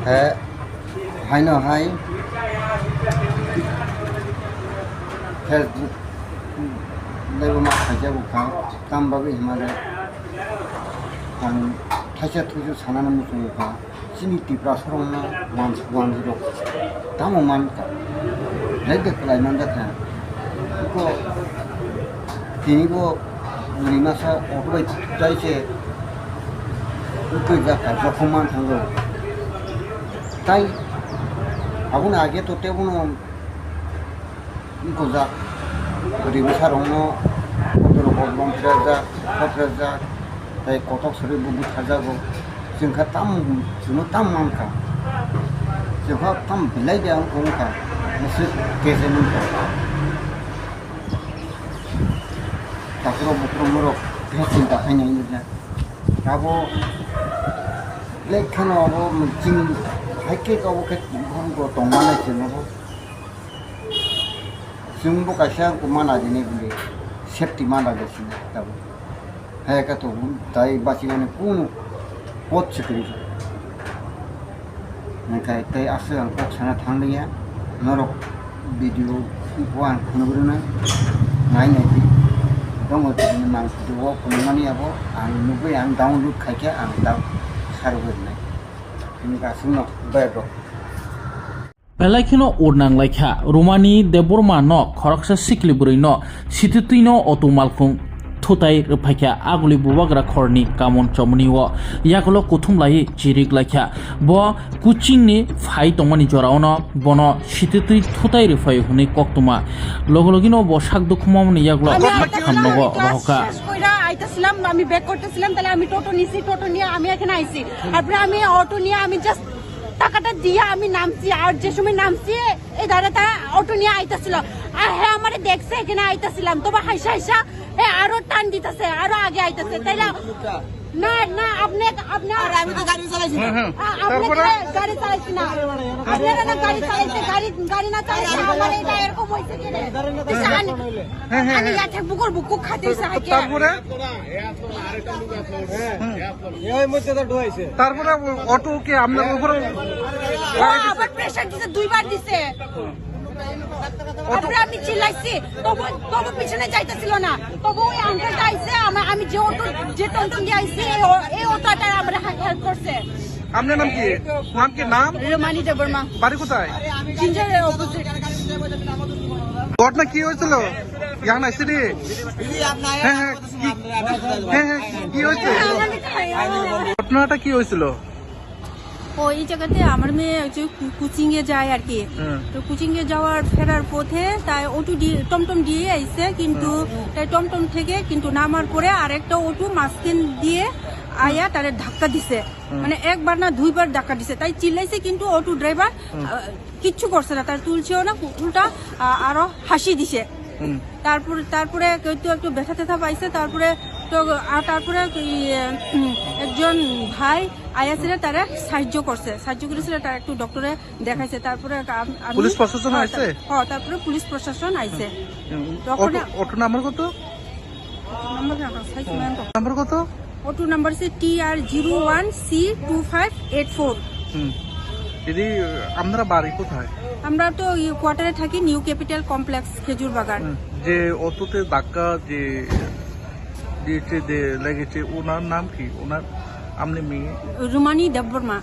হ্যাঁ হাই না high Facebook लेबो मा खायजा बुखा तामबाबो हिमालय आं थाइसा थुजु सानानै मुसुखा सिनि टिप्रा सरंना मानस वानजिरो तामो मानका रेदे क्लाइमान जाथा को तिनिबो मुलिमासा अटबाय जायसे उकै जाखा जखमान थांगो ताई आगुन आगे तो तेबुनो इको जा ओरैबो सारंनो कतरो बदलम फ्रेजा ताई कटक सरि बुबु थाजागो जोंखा ताम जुनो ताम मानखा जोंखा ताम बिलाइ दे आं कोनखा मोनसे गेजेननिखा ताकरो बुकरो मरो भेसिन दाखायनाय निजा दाबो लेखनो आबो मिथिं हाइके गावो के भंगो दंमानाय जोंबो जोंबो गायसा माना दिनै बुलि सेफ्टि माना गासिनो दाबो हायाकाथ' दाय बासिनानै कुनु पद सिक्रि नाथाय ताय आसो आं कक्साना थांनाया नरक भिडिअ खौ आं खुनुग्रोनो नायनायदि दङ बिदिनो मानसिखौ खुनुनानै आबो आं नुबाय आं डाउनलड खायखा आं दा सारबोनाय बिनि गासिनो बायद Pelaikino urnang laikha Romani Deborma no Koraksa Sikliburi no Situtino Otomalkung Tutai Rupaka Aguli Buwagra Korni Kamon Chomniwo Yakolo Kutumlai Jirik Laikha Bo Kuching ni Fai Tomani Joraono Bono Situtui Tutai Rufai Huni Koktuma Logologino Boshak Dukumani Yaglo Hamnogo Roka আইতাছিলাম আমি back করতেছিলাম তাহলে আমি টোটো নিয়ে আমি এখানে আইছি তারপরে আমি অটো নিয়ে আমি জাস্ট টাকাটা দিয়ে আমি নামছি আর যে সময় নামছি এই ধারে তারা অটো নিয়ে আইতাছিল আর হ্যাঁ আমার দেখছে এখানে আইতাছিলাম তবে হাইসা আরো টান দিতেছে আরো আগে আইতাছে তাইলে না না আপনি আমি তো গাড়ি চালাইছি আপনি গাড়ি চালাইছি না আপনারা না গাড়ি চালাইছে গাড়ি না চালাইছে আমার এটা এরকম হইছে কি রে আমি ইয়াতে বুকু খাইতেছে আগে তারপরে এই মধ্যে তো ঢুকাইছে তারপরে অটো কি আপনার উপরে আবার প্রেসার দিতে দুইবার দিছে তারপরে আমি চিল্লাইছি তবু পিছনে যাইতেছিল না তবু ওই আঙ্কেলটা আইছে আমি যে টনটন দিয়ে আইছি এই অটোটা আমার হেল্প করছে আপনার নাম কি নাম রোমানি দেববর্মা বাড়ি কোথায় জিঞ্জারের অপোজিট ঘটনা কি হয়েছিল ইয়াং নাইছে রে হ্যাঁ কি হয়েছে ঘটনাটা কি হয়েছিল ওই জায়গাতে আমার মেয়ে কোচিং এ যায় আর কি তো কোচিং এ যাওয়ার ফেরার পথে তাই অটো টমটম দিয়ে আইছে কিন্তু তাই টমটম থেকে কিন্তু নামার পরে আরেকটা অটো মাঝখান দিয়ে আয়া তারে ধাক্কা দিছে মানে একবার না দুইবার ধাক্কা দিছে তাই চিল্লাইছে কিন্তু অটো ড্রাইভার কিচ্ছু করছে না তার তুলছেও না উল্টা আরো হাসি দিছে তারপরে একটু ব্যথা ট্যাথা পাইছে তারপরে একজন ভাই আয়াছিল তারা সাহায্য করেছিল তারা একটু ডক্টরে দেখাইছে তারপরে পুলিশ প্রশাসন আইছে তারপরে পুলিশ প্রশাসন আইছে অটো নাম্বার কত অটো নাম্বার সে TR01C2584 দিদি আপনারা বাড়ি কোথায় আমরা তো কোয়ার্টারে থাকি নিউ ক্যাপিটাল কমপ্লেক্স খেজুর বাগান যে অটোতে ধাক্কা যে লেগেছে ওনার নাম কি ওনার আপনি মেয়ে রোমানি দেববর্মা